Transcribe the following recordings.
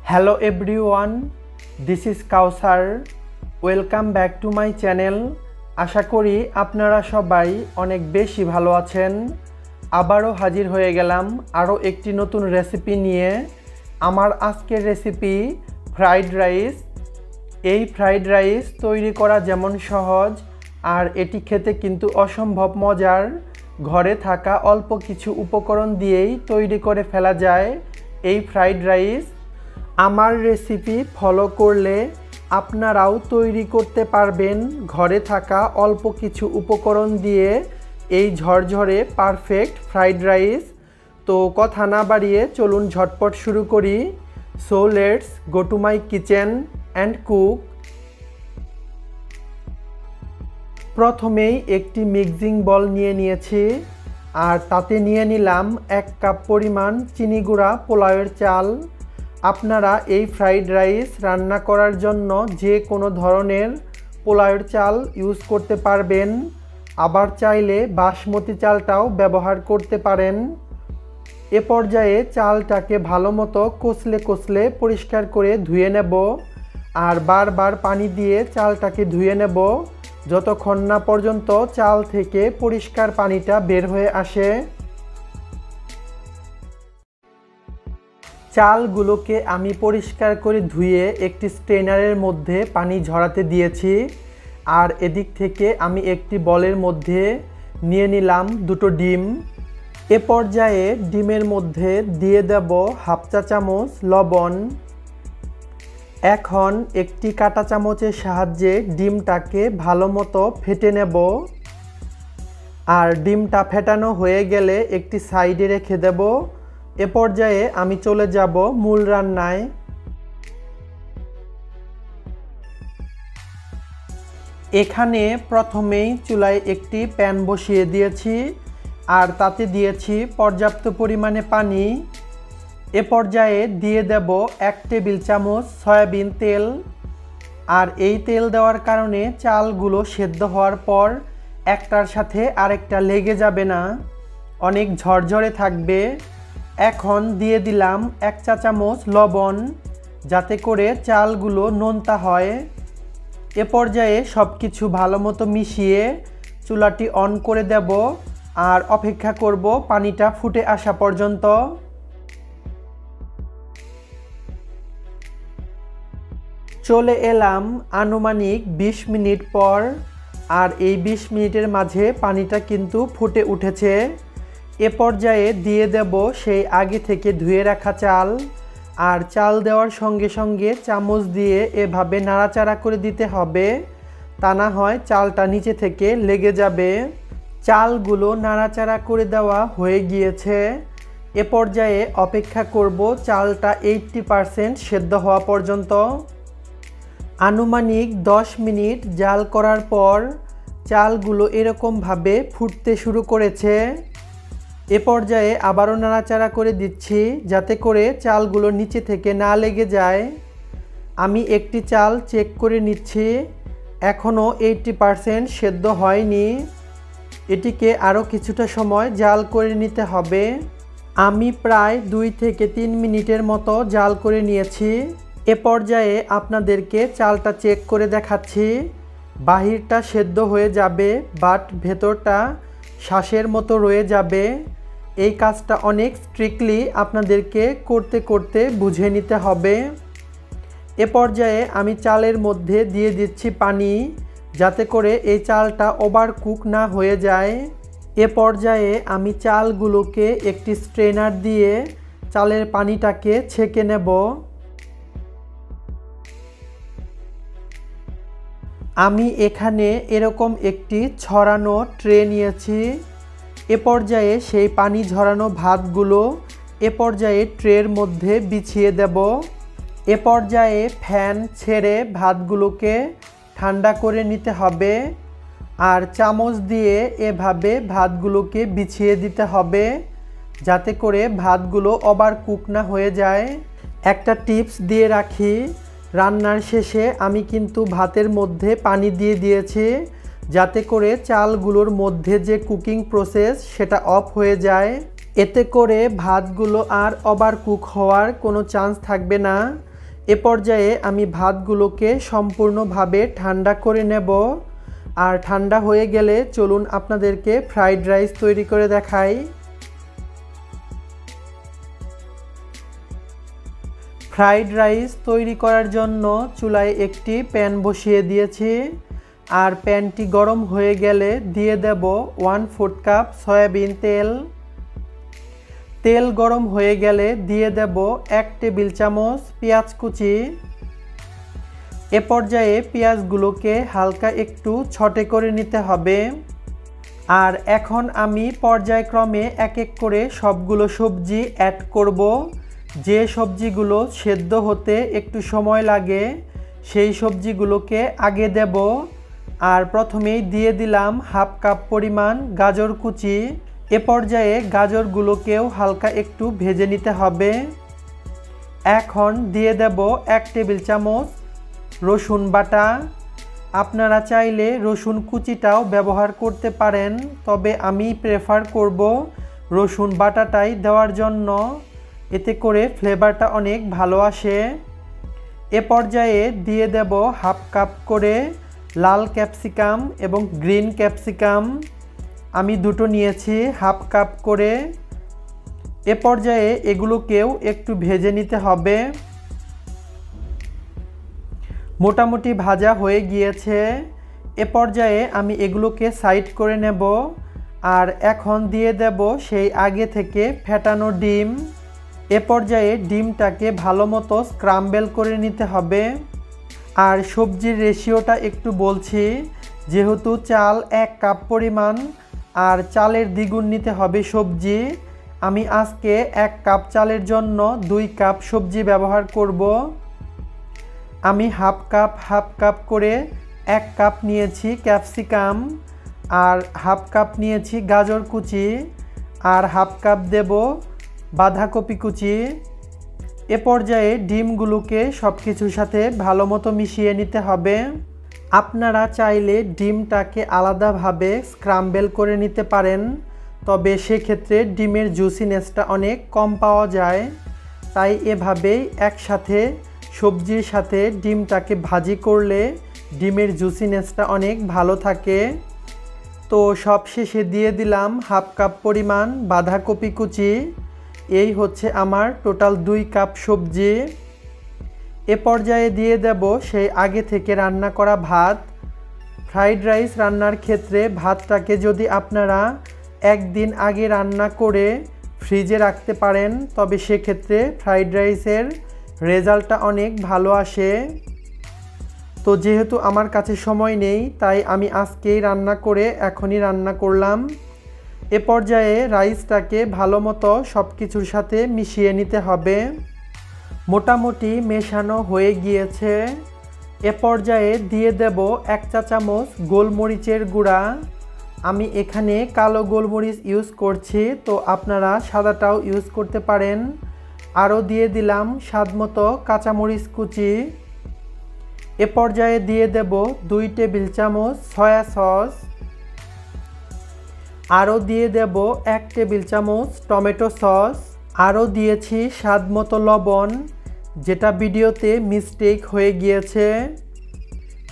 Hello everyone, this is Kausar. Welcome back to my channel. আশা করি আপনারা সবাই অনেক বেশি ভালো আছেন। আবারও হাজির হয়ে গেলাম আরও একটি নতুন রেসিপি নিয়ে। আমার আজকের রেসিপি ফ্রাইড রাইস। এই ফ্রাইড রাইস তৈরি করা যেমন সহজ আর এটি খেতে কিন্তু অসম্ভব মজার। ঘরে থাকা অল্প কিছু উপকরণ দিয়েই তৈরি করে ফেলা যায় এই ফ্রাইড রাইস। আমার রেসিপি ফলো করলে আপনারাও তৈরি করতে পারবেন ঘরে থাকা অল্প কিছু উপকরণ দিয়ে এই ঝরঝরে পারফেক্ট ফ্রাইড রাইস। তো কথা না বাড়িয়ে চলুন ঝটপট শুরু করি। So let's go to my kitchen and cook. প্রথমেই একটি মিক্সিং বল নিয়ে নিয়েছি আর তাতে নিয়ে নিলাম 1 কাপ পরিমাণ চিনি গুঁড়া পোলাওয়ের চাল। আপনারা এই ফ্রাইড রাইস রান্না করার জন্য যে কোনো ধরনের পোলাওয়ের চাল ইউজ করতে পারবেন, আবার চাইলে বাসমতি চালটাও ব্যবহার করতে পারেন। এ পর্যায়ে চালটাকে ভালো মতো কষলে পরিষ্কার করে ধুয়ে নেব আর বারবার পানি দিয়ে চালটাকে ধুয়ে নেব যতক্ষণ না পর্যন্ত চাল থেকে পরিষ্কার পানিটা বের হয়ে আসে। চালগুলোকে আমি পরিষ্কার করে ধুয়ে একটি স্ট্রেনারের মধ্যে পানি ঝরাতে দিয়েছি আর এদিক থেকে আমি একটি বলের মধ্যে নিয়ে নিলাম 2টো ডিম। এ পর্যায়ে ডিমের মধ্যে দিয়ে দেব 1/2 চা চামচ লবণ। এখন একটি কাঁটা চামচের সাহায্যে ডিমটাকে ভালো মতো ফেটে নেব আর ডিমটা ফেটানো হয়ে গেলে একটি সাইডে রেখে দেব। এ পর্যায়ে আমি চলে যাব মূল রান্নায়। এখানে প্রথমেই চুলায় একটি প্যান বসিয়ে দিয়েছি আর তাতে দিয়েছি পর্যাপ্ত পরিমাণে পানি। এ পর্যায়ে দিয়ে দেব 1 টেবিল চামচ সয়াবিন তেল আর এই তেল দেওয়ার কারণে চালগুলো সেদ্ধ হওয়ার পর একটার সাথে আরেকটা লেগে যাবে না, অনেক ঝরঝরে থাকবে। এখন দিয়ে দিলাম 1 চা চামচ লবণ যাতে করে চালগুলো নোনতা হয়। এ পর্যায়ে সব কিছু ভালো মতো মিশিয়ে চুলাটি অন করে দেব আর অপেক্ষা করব পানিটা ফুটে আসা পর্যন্ত। চলে এলাম আনুমানিক 20 মিনিট পর আর এই 20 মিনিটের মাঝে পানিটা কিন্তু ফুটে উঠেছে। এ পর্যায়ে দিয়ে দেব সেই আগে থেকে ধুয়ে রাখা চাল আর চাল দেওয়ার সঙ্গে সঙ্গে চামচ দিয়ে এভাবে নাড়াচাড়া করে দিতে হবে, তা না হয় চালটা নিচে থেকে লেগে যাবে। চালগুলো নাড়াচাড়া করে দেওয়া হয়ে গিয়েছে। এ পর্যায়ে অপেক্ষা করব চালটা 80% সেদ্ধ হওয়া পর্যন্ত। আনুমানিক 10 মিনিট জাল করার পর চালগুলো এরকমভাবে ফুটতে শুরু করেছে। এ পর্যায়ে আবারও নাড়াচাড়া করে দিচ্ছি যাতে করে চালগুলো নিচে থেকে না লেগে যায়। আমি একটি চাল চেক করে নিচ্ছি, এখনও 80% সেদ্ধ হয়নি। এটিকে আরও কিছুটা সময় জাল করে নিতে হবে। আমি প্রায় 2 থেকে 3 মিনিটের মতো জাল করে নিয়েছি। এ পর্যায়ে আপনাদেরকে চালটা চেক করে দেখাচ্ছি। বাহিরটা সেদ্ধ হয়ে যাবে বাট ভেতরটা শ্বাসের মতো রয়ে যাবে। এই কাজটা অনেক স্ট্রিক্টলি আপনাদেরকে করতে বুঝে নিতে হবে। এ পর্যায়ে আমি চালের মধ্যে দিয়ে দিচ্ছি পানি যাতে করে এই চালটা ওভার কুক না হয়ে যায়। এ পর্যায়ে আমি চালগুলোকে একটি স্ট্রেনার দিয়ে চালের পানিটাকে ছেঁকে নেব। আমি এখানে এরকম একটি ছড়ানো ট্রে নিয়েছি। এ পর্যায়ে সেই পানি ঝরানো ভাতগুলো এ পর্যায়ে ট্রের মধ্যে বিছিয়ে দেব। এ পর্যায়ে ফ্যান ছেড়ে ভাতগুলোকে ঠান্ডা করে নিতে হবে আর চামচ দিয়ে এভাবে ভাতগুলোকে বিছিয়ে দিতে হবে যাতে করে ভাতগুলো ওভার কুক না হয়ে যায়। একটা টিপস দিয়ে রাখি, রান্নার শেষে আমি কিন্তু ভাতের মধ্যে পানি দিয়ে দিয়েছি যাতে করে চালগুলোর মধ্যে যে কুকিং প্রসেস সেটা অফ হয়ে যায়। এতে করে ভাতগুলো আর ওভার কুক হওয়ার কোনো চান্স থাকবে না। এ পর্যায়ে আমি ভাতগুলোকে সম্পূর্ণভাবে ঠান্ডা করে নেব। আর ঠান্ডা হয়ে গেলে চলুন আপনাদেরকে ফ্রাইড রাইস তৈরি করে দেখাই। ফ্রাইড রাইস তৈরি করার জন্য চুলায় একটি প্যান বসিয়ে দিয়েছি। আর প্যানটি গরম হয়ে গেলে দিয়ে দেব 1/4 কাপ সয়াবিন তেল। তেল গরম হয়ে গেলে দিয়ে দেব 1 টেবিল চামচ পেঁয়াজ কুচি। এ পর্যায়ে পেঁয়াজগুলোকে হালকা একটু ছটে করে নিতে হবে। আর এখন আমি পর্যায়ক্রমে এক এক করে সবগুলো সবজি অ্যাড করব। যে সবজিগুলো সেদ্ধ হতে একটু সময় লাগে সেই সবজিগুলোকে আগে দেব। আর প্রথমেই দিয়ে দিলাম 1/2 কাপ পরিমাণ গাজর কুচি। এ পর্যায়ে গাজরগুলোকেও হালকা একটু ভেজে নিতে হবে। এখন দিয়ে দেব 1 টেবিল চামচ রসুন বাটা। আপনারা চাইলে রসুন কুচিটাও ব্যবহার করতে পারেন, তবে আমি প্রেফার করব রসুন বাটাটাই দেওয়ার জন্য, এতে করে ফ্লেভারটা অনেক ভালো আসে। এ পর্যায়ে দিয়ে দেব 1/2 কাপ করে লাল ক্যাপসিকাম এবং গ্রিন ক্যাপসিকাম। আমি দুটো নিয়েছি 1/2 কাপ করে। এ পর্যায়ে এগুলোকেও একটু ভেজে নিতে হবে। মোটামুটি ভাজা হয়ে গিয়েছে। এ পর্যায়ে আমি এগুলোকে সাইড করে নেব। আর এখন দিয়ে দেব সেই আগে থেকে ফেটানো ডিম। এ পর্যায়ে ডিমটাকে ভালো মতো স্ক্রাম্বল করে নিতে হবে। আর সবজির রেশিওটা একটু বলছি, যেহেতু চাল 1 কাপ পরিমাণ আর চালের দ্বিগুণ নিতে হবে সবজি। আমি আজকে 1 কাপ চালের জন্য 2 কাপ সবজি ব্যবহার করব। আমি হাফ কাপ করে 1 কাপ নিয়েছি ক্যাপসিকাম, আর 1/2 কাপ নিয়েছি গাজর কুচি, আর 1/2 কাপ দেব বাঁধাকপি কুচি। এ পর্যায়ে ডিমগুলোকে সব কিছুর সাথে ভালো মতো মিশিয়ে নিতে হবে। আপনারা চাইলে ডিমটাকে আলাদাভাবে স্ক্রাম্বল করে নিতে পারেন, তবে সেক্ষেত্রে ডিমের জুসিনেসটা অনেক কম পাওয়া যায়। তাই এভাবেই একসাথে সবজির সাথে ডিমটাকে ভাজি করলে ডিমের জুসিনেসটা অনেক ভালো থাকে। তো সবশেষে দিয়ে দিলাম 1/2 কাপ পরিমাণ বাঁধাকপি কুচি। এই হচ্ছে আমার টোটাল 2 কাপ সবজি। এ পর্যায়ে দিয়ে দেব সেই আগে থেকে রান্না করা ভাত। ফ্রাইড রাইস রান্নার ক্ষেত্রে ভাতটাকে যদি আপনারা একদিন আগে রান্না করে ফ্রিজে রাখতে পারেন, তবে সেক্ষেত্রে ফ্রাইড রাইসের রেজাল্টটা অনেক ভালো আসে। তো যেহেতু আমার কাছে সময় নেই, তাই আমি আজকেই রান্না করে এখনই রান্না করলাম। এ পর্যায়ে রাইসটাকে ভালো মতো সব কিছুর সাথে মিশিয়ে নিতে হবে। মোটামুটি মেশানো হয়ে গিয়েছে। এ পর্যায়ে দিয়ে দেব 1 চা চামচ গোলমরিচের গুঁড়া। আমি এখানে কালো গোলমরিচ ইউজ করছি, তো আপনারা সাদাটাও ইউজ করতে পারেন। আরও দিয়ে দিলাম স্বাদমতো কাঁচামরিচ কুচি। এ পর্যায়ে দিয়ে দেব 2 টেবিল চামচ সয়া সস। আরও দিয়ে দেব 1 টেবিল চামচ টমেটো সস। আরও দিয়েছি স্বাদমতো লবণ, যেটা ভিডিওতে মিস্টেক হয়ে গিয়েছে।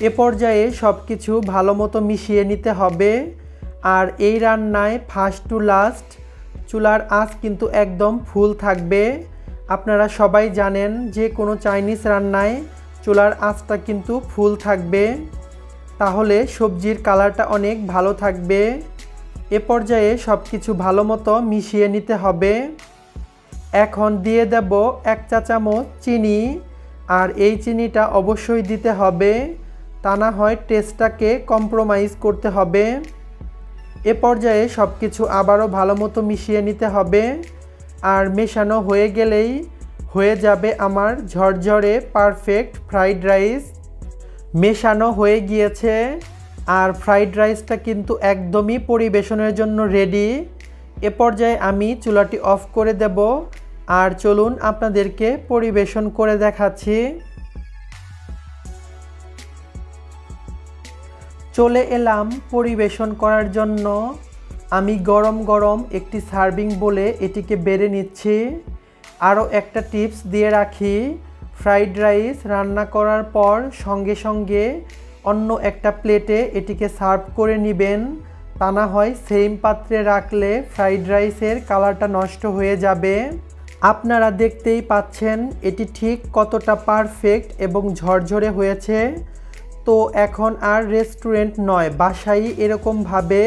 এ পর্যায়ে সব কিছু ভালো মতো মিশিয়ে নিতে হবে। আর এই রান্নায় ফার্স্ট টু লাস্ট চুলার আঁচ কিন্তু একদম ফুল থাকবে। আপনারা সবাই জানেন যে কোনো চাইনিজ রান্নায় চুলার আঁচটা কিন্তু ফুল থাকবে, তাহলে সবজির কালারটা অনেক ভালো থাকবে। এ পর্যায়ে সব কিছু ভালো মতো মিশিয়ে নিতে হবে। এখন দিয়ে দেব 1 চা চামচ চিনি। আর এই চিনিটা অবশ্যই দিতে হবে, তা না হয় টেস্টটাকে কম্প্রোমাইজ করতে হবে। এ পর্যায়ে সব কিছু আবারও ভালো মতো মিশিয়ে নিতে হবে। আর মেশানো হয়ে গেলেই হয়ে যাবে আমার ঝরঝরে পারফেক্ট ফ্রাইড রাইস। মেশানো হয়ে গিয়েছে আর ফ্রাইড রাইসটা কিন্তু একদমই পরিবেশনের জন্য রেডি। এ পর্যায়ে আমি চুলাটি অফ করে দেব। আর চলুন আপনাদেরকে পরিবেশন করে দেখাচ্ছি। চলে এলাম পরিবেশন করার জন্য। আমি গরম গরম একটি সার্ভিং বলে এটিকে বেড়ে নিচ্ছি। আরও একটা টিপস দিয়ে রাখি, ফ্রাইড রাইস রান্না করার পর সঙ্গে সঙ্গে অন্য একটা প্লেটে এটিকে সার্ভ করে নেবেন। তা না হয় সেম পাত্রে রাখলে ফ্রাইড রাইসের কালারটা নষ্ট হয়ে যাবে। আপনারা দেখতেই পাচ্ছেন এটি ঠিক কতটা পারফেক্ট এবং ঝরঝরে হয়েছে। তো এখন আর রেস্টুরেন্ট নয়, বাসায় এরকমভাবে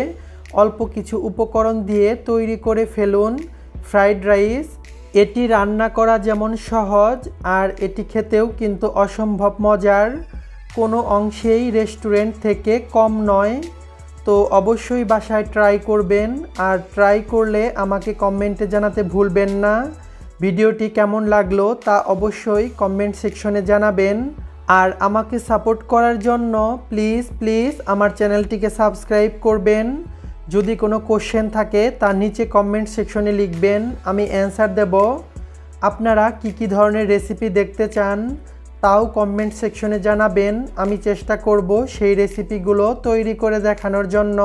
অল্প কিছু উপকরণ দিয়ে তৈরি করে ফেলুন ফ্রাইড রাইস। এটি রান্না করা যেমন সহজ আর এটি খেতেও কিন্তু অসম্ভব মজার, কোনো অংশেই রেস্টুরেন্ট থেকে কম নয়। তো অবশ্যই বাসায় ট্রাই করবেন, আর ট্রাই করলে আমাকে কমেন্টে জানাতে ভুলবেন না। ভিডিওটি কেমন লাগলো তা অবশ্যই কমেন্ট সেকশনে জানাবেন। আর আমাকে সাপোর্ট করার জন্য প্লিজ আমার চ্যানেলটিকে সাবস্ক্রাইব করবেন। যদি কোনো কোশ্চেন থাকে তা নিচে কমেন্ট সেকশনে লিখবেন, আমি অ্যান্সার দেব। আপনারা কি ধরনের রেসিপি দেখতে চান তাও কমেন্ট সেকশনে জানাবেন, আমি চেষ্টা করব সেই রেসিপিগুলো তৈরি করে দেখানোর জন্য।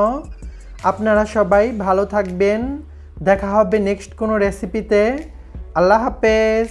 আপনারা সবাই ভালো থাকবেন, দেখা হবে নেক্সট কোনো রেসিপিতে। আল্লাহ হাফেজ।